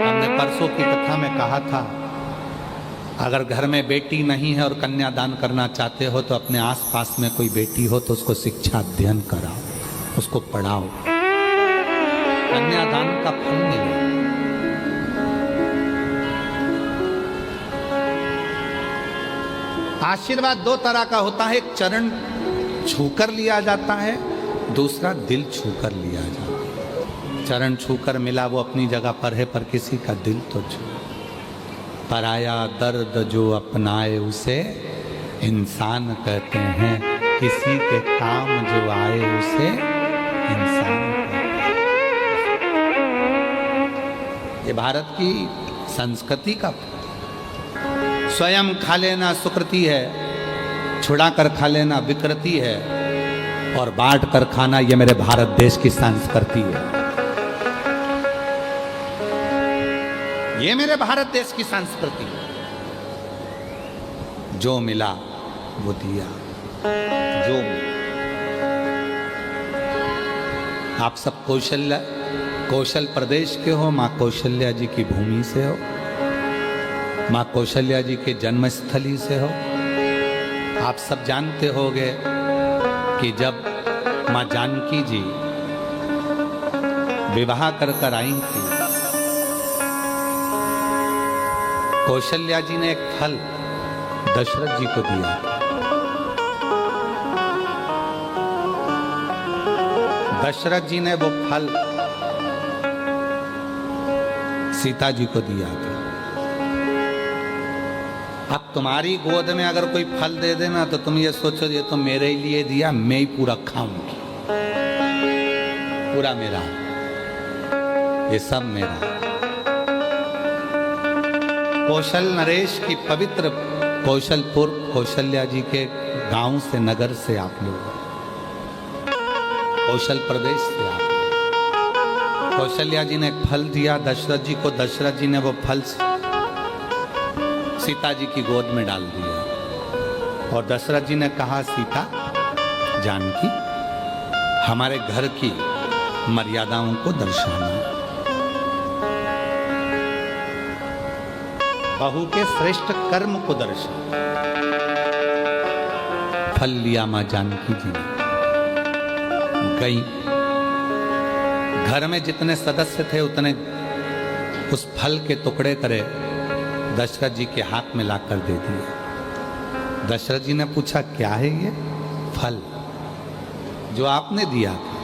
हमने परसों की कथा में कहा था, अगर घर में बेटी नहीं है और कन्यादान करना चाहते हो तो अपने आसपास में कोई बेटी हो तो उसको शिक्षा अध्ययन कराओ, उसको पढ़ाओ, कन्यादान का फल मिले। आशीर्वाद दो तरह का होता है, एक चरण छूकर लिया जाता है, दूसरा दिल छूकर लिया जाता है। चरण छूकर मिला वो अपनी जगह पर है, पर किसी का दिल तो छू। पराया दर्द जो अपनाए उसे इंसान कहते हैं, किसी के काम जो आए उसे इंसान कहते हैं। ये भारत की संस्कृति का, स्वयं खा लेना सुकृति है, छुड़ा कर खा लेना विकृति है, और बांट कर खाना ये मेरे भारत देश की संस्कृति है। ये मेरे भारत देश की संस्कृति है। जो मिला वो दिया, जो मिला। आप सब कौशल प्रदेश के हो, माँ कौशल्या जी की भूमि से हो, माँ कौशल्या जी के जन्मस्थली से हो। आप सब जानते होंगे कि जब माँ जानकी जी विवाह कर आई थी, कौशल्या जी ने एक फल दशरथ जी को दिया। दशरथ जी ने वो फल सीता जी को दिया था। अब तुम्हारी गोद में अगर कोई फल दे देना तो तुम ये सोचो ये तो मेरे लिए दिया, मैं ही पूरा खाऊंगी, पूरा मेरा, ये सब मेरा। कौशल नरेश की पवित्र कौशलपुर कौशल्या जी के गांव से, नगर से आप लोग, कौशल प्रदेश से आप लोग। कौशल्या जी ने एक फल दिया दशरथ जी को, दशरथ जी ने वो फल सीता जी की गोद में डाल दिया, और दशरथ जी ने कहा, सीता जानकी हमारे घर की मर्यादाओं को दर्शाना, बहू के श्रेष्ठ कर्म को दर्शाना। फल लिया मां जानकी जी ने, गई, घर में जितने सदस्य थे उतने उस फल के टुकड़े करे दशरथ जी के हाथ में लाकर दे दिए। दशरथ जी ने पूछा क्या है ये फल जो आपने दिया था?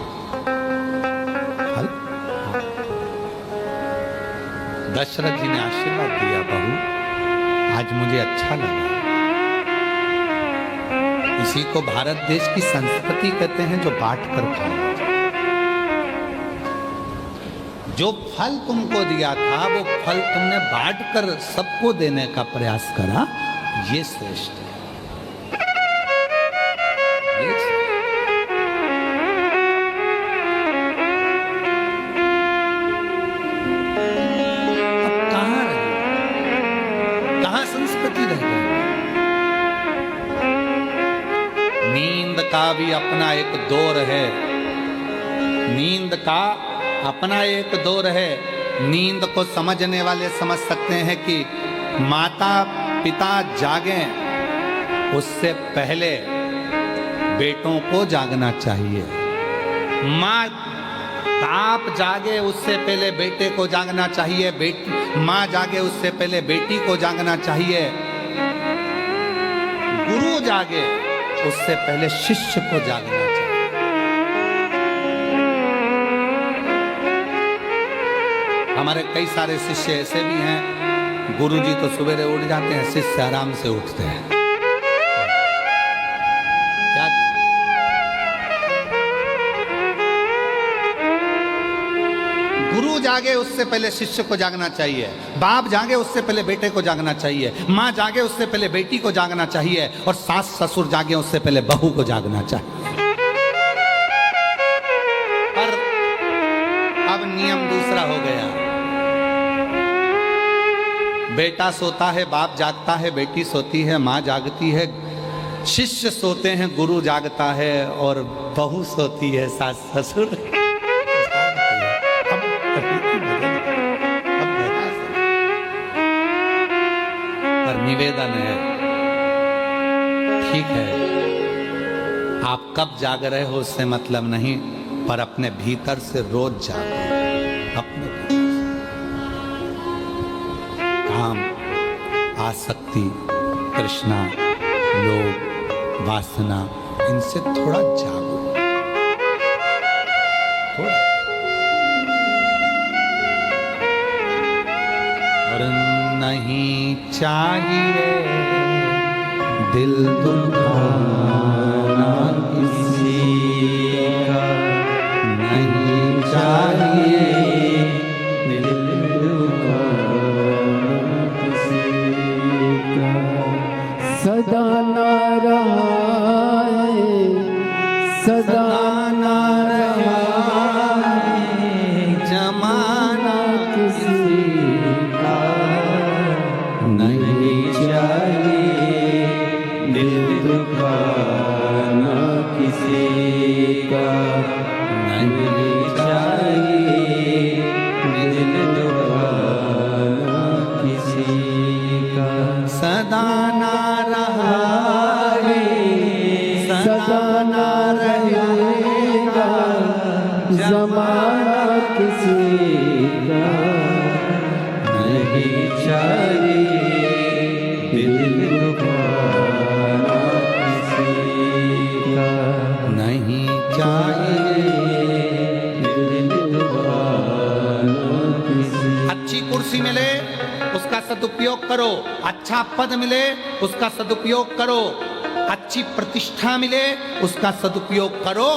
फल? हाँ। दशरथ जी ने आशीर्वाद दिया, बहू आज मुझे अच्छा लगा। इसी को भारत देश की संस्कृति कहते हैं, जो बांट कर खाओ। जो फल तुमको दिया था वो फल तुमने बांट कर सबको देने का प्रयास करा, ये श्रेष्ठ है। अब कहां रहे, कहां संस्कृति रह गई? नींद का भी अपना एक दौर है, नींद का अपना एक दौर है। नींद को समझने वाले समझ सकते हैं कि माता पिता जागें उससे पहले बेटों को जागना चाहिए, माँ बाप जागे उससे पहले बेटे को जागना चाहिए, माँ जागे उससे पहले बेटी को जागना चाहिए, गुरु जागे उससे पहले शिष्य को जागना चाहिए। हमारे कई सारे शिष्य ऐसे भी हैं, गुरुजी तो सवेरे उठ जाते हैं, शिष्य आराम से उठते हैं। क्या गुरु जागे उससे पहले शिष्य को जागना चाहिए, बाप जागे उससे पहले बेटे को जागना चाहिए, माँ जागे उससे पहले बेटी को जागना चाहिए, और सास ससुर जागे उससे पहले बहू को जागना चाहिए। पर अब नियम दूसरा हो गया, बेटा सोता है बाप जागता है, बेटी सोती है माँ जागती है, शिष्य सोते हैं गुरु जागता है, और बहू सोती है सास ससुर। पर निवेदन है, ठीक है आप कब जाग रहे हो उससे मतलब नहीं, पर अपने भीतर से रोज जागो, अपने काम, आसक्ति, तृष्णा, लोभ, वासना, इनसे थोड़ा जागो, थोड़ा। और नहीं चाहिए दिल दुखाना किसी का, नहीं चाहिए दिल सदा ना रहा है, सदा ना रहा है, जमाना किसी का नहीं चाहिए दिल दुखाना किसी का, नहीं चाहिए दिल दुखाना किसी का। सदा ना रहा है, सदा ना रहेगा जमाना किसी का, नहीं चाहिए दिल दुखाना किसी का, नहीं चाहिए दिल दुखाना किसी। अच्छी कुर्सी मिले उसका सदुपयोग करो, अच्छा पद मिले उसका सदुपयोग करो, अच्छी प्रतिष्ठा मिले उसका सदुपयोग करो,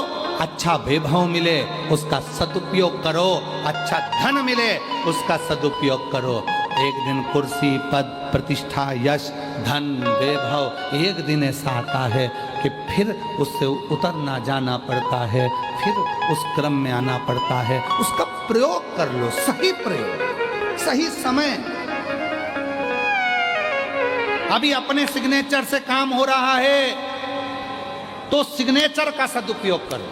अच्छा वैभव मिले उसका सदुपयोग करो, अच्छा धन मिले उसका सदुपयोग करो। एक दिन कुर्सी, पद, प्रतिष्ठा, यश, धन, वैभव एक दिन ऐसा आता है कि फिर उससे उतरना जाना पड़ता है, फिर उस क्रम में आना पड़ता है। उसका प्रयोग कर लो, सही प्रयोग, सही समय। अभी अपने सिग्नेचर से काम हो रहा है तो सिग्नेचर का सदुपयोग करो,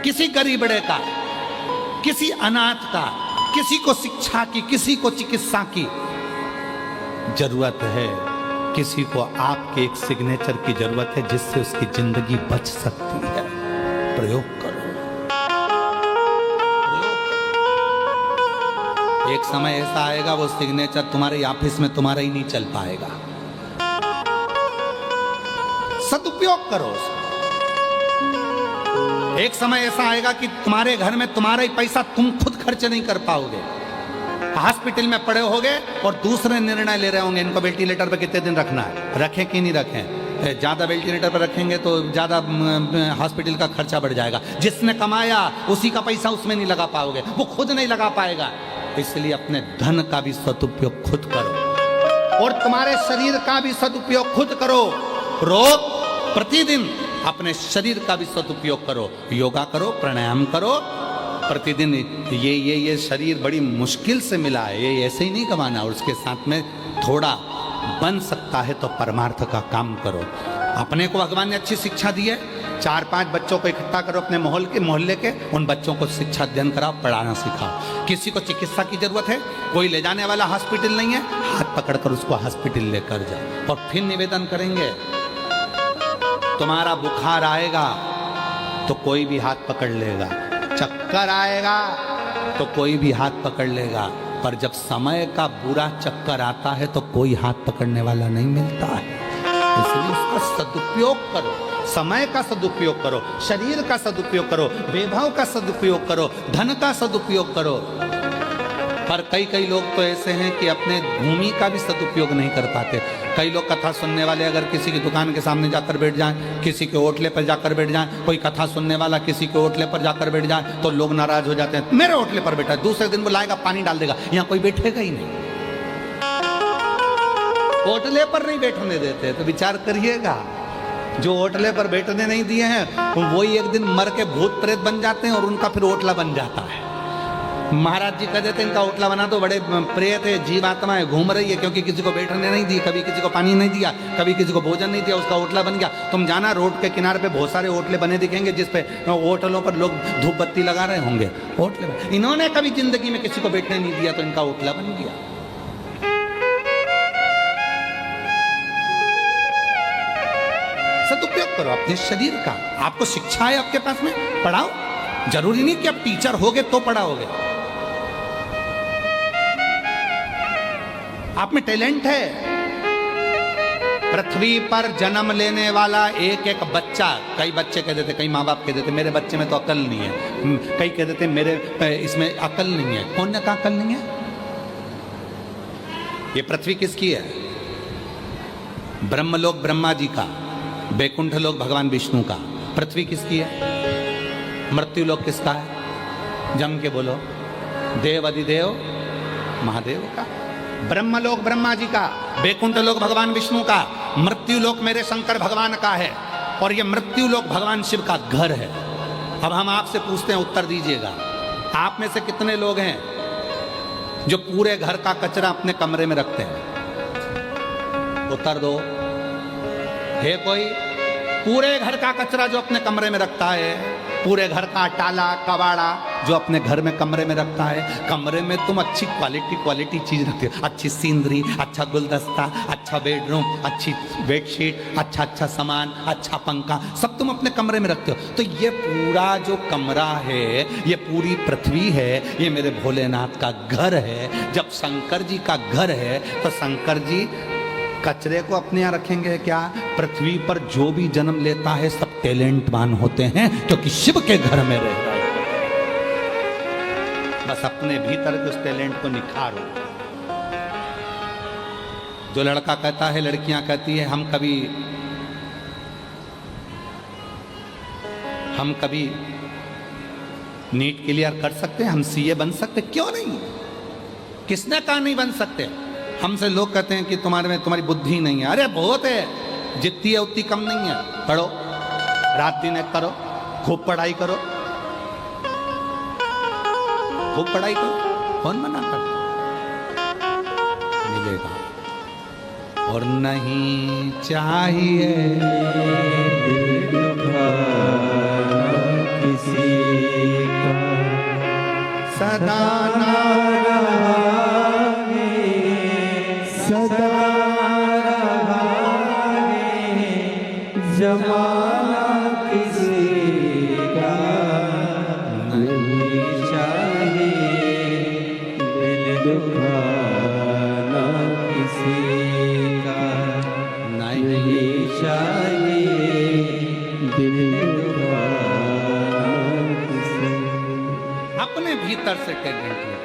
किसी गरीबड़े का, किसी अनाथ का, किसी को शिक्षा की, किसी को चिकित्सा की जरूरत है, किसी को आपके एक सिग्नेचर की जरूरत है जिससे उसकी जिंदगी बच सकती है। प्रयोग करो। एक समय ऐसा आएगा वो सिग्नेचर तुम्हारे ऑफिस में तुम्हारा ही नहीं चल पाएगा। सदुपयोग करो उसका। एक समय ऐसा आएगा कि तुम्हारे घर में तुम्हारा ही पैसा तुम खुद खर्च नहीं कर पाओगे। हॉस्पिटल में पड़े होगे और दूसरे निर्णय ले रहे होंगे इनको वेंटिलेटर पे कितने दिन रखना है, रखें कि नहीं रखें। ज्यादा वेंटिलेटर पर रखेंगे तो ज्यादा हॉस्पिटल का खर्चा बढ़ जाएगा। जिसने कमाया उसी का पैसा उसमें नहीं लगा पाओगे, वो खुद नहीं लगा पाएगा। इसलिए अपने धन का भी सदुपयोग खुद करो और तुम्हारे शरीर का भी सदुपयोग खुद करो। रोज प्रतिदिन अपने शरीर का भी सदुपयोग करो। योगा करो, प्राणायाम करो प्रतिदिन। ये शरीर बड़ी मुश्किल से मिला है, ये ऐसे ही नहीं कमाना। और उसके साथ में थोड़ा बन सकता है तो परमार्थ का काम करो। अपने को भगवान ने अच्छी शिक्षा दी है। 4-5 बच्चों को इकट्ठा करो अपने मोहल्ले के, उन बच्चों को शिक्षा अध्ययन कराओ, पढ़ाना सिखाओ। किसी को चिकित्सा की जरूरत है, कोई ले जाने वाला हॉस्पिटल नहीं है, हाथ पकड़कर उसको हॉस्पिटल लेकर जाओ। और फिर निवेदन करेंगे, तुम्हारा बुखार आएगा तो कोई भी हाथ पकड़ लेगा, चक्कर आएगा तो कोई भी हाथ पकड़ लेगा, पर जब समय का बुरा चक्कर आता है तो कोई हाथ पकड़ने वाला नहीं मिलता है। इसलिए उसका सदुपयोग करो, समय का सदुपयोग करो, शरीर का सदुपयोग करो, वैभव का सदुपयोग करो, धन का सदुपयोग करो। पर कई लोग तो ऐसे हैं कि अपने भूमि का भी सदुपयोग नहीं कर पाते। कई लोग कथा सुनने वाले अगर किसी की दुकान के सामने जाकर बैठ जाएं, किसी के होटले पर जाकर बैठ जाएं, कोई कथा सुनने वाला किसी के होटले पर जाकर बैठ जाए तो लोग नाराज हो जाते हैं, मेरे होटले पर बैठा है। दूसरे दिन वो लाएगा पानी डाल देगा, यहाँ कोई बैठेगा ही नहीं। होटले पर नहीं बैठने देते तो विचार करिएगा, जो होटले पर बैठने नहीं दिए हैं वही एक दिन मर के भूत प्रेत बन जाते हैं और उनका फिर होटला बन जाता है। महाराज जी कह देते इनका होटला बना तो बड़े प्रेत है, जीवात्माएं घूम रही है, क्योंकि किसी को बैठने नहीं दी, कभी किसी को पानी नहीं दिया, कभी किसी को भोजन नहीं दिया, उसका होटला बन गया। तुम जाना रोड के किनारे पे बहुत सारे होटले बने दिखेंगे जिसपे होटलों पर लोग धूप बत्ती लगा रहे होंगे। होटले में इन्होंने कभी जिंदगी में किसी को बैठने नहीं दिया तो इनका होटला बन गया। सदुपयोग करो अपने शरीर का। आपको शिक्षा है आपके पास में, पढ़ाओ। जरूरी नहीं कि आप टीचर होगे तो पढ़ाओगे। आप में टैलेंट है। पृथ्वी पर जन्म लेने वाला एक एक बच्चा, कई बच्चे कह देते, कई माँ बाप कह देते मेरे बच्चे में तो अकल नहीं है, कई कह देते मेरे इसमें अकल नहीं है। कौन ने कहा अकल नहीं है? ये पृथ्वी किसकी है? ब्रह्मलोक ब्रह्मा जी का, बैकुंठ लोक भगवान विष्णु का। पृथ्वी किसकी है? मृत्यु लोक किसका है? जम के बोलो। देव अधिदेव महादेव का। ब्रह्मलोक ब्रह्मा जी का, बैकुंठ लोक भगवान विष्णु का, मृत्यु लोक मेरे शंकर भगवान का है। और ये मृत्यु लोक भगवान शिव का घर है। अब हम आपसे पूछते हैं, उत्तर दीजिएगा। आप में से कितने लोग हैं जो पूरे घर का कचरा अपने कमरे में रखते हैं? उत्तर दो। है कोई? पूरे घर का कचरा जो अपने कमरे में रखता है, पूरे घर का टाला कबाड़ा जो अपने घर में कमरे में रखता है। कमरे में तुम अच्छी क्वालिटी चीज रखते हो, अच्छी सीनरी, अच्छा गुलदस्ता, अच्छा बेडरूम, अच्छी बेडशीट, अच्छा सामान, अच्छा पंखा, सब तुम अपने कमरे में रखते हो। तो ये पूरा जो कमरा है, ये पूरी पृथ्वी है, ये मेरे भोलेनाथ का घर है। जब शंकर जी का घर है तो शंकर जी कचरे को अपने यहाँ रखेंगे क्या? पृथ्वी पर जो भी जन्म लेता है सब टैलेंटवान होते हैं, क्योंकि शिव के घर में रहता है। बस अपने भीतर के उस टैलेंट को निखारो। जो लड़का कहता है, लड़कियां कहती है हम कभी नीट क्लियर कर सकते हैं, हम सीए बन सकते, क्यों नहीं? किसने कहा नहीं बन सकते? हमसे लोग कहते हैं कि तुम्हारे में तुम्हारी बुद्धि नहीं है। अरे बहुत है, जितनी है उतनी कम नहीं है। पढ़ो, रात दिन एक करो, खूब पढ़ाई करो, खूब पढ़ाई करो, कौन मना कर? मिलेगा। और नहीं चाहिए किसी का सदा ना सदा रहा दिव्य कांत से अपने भीतर से टैलेंट ले।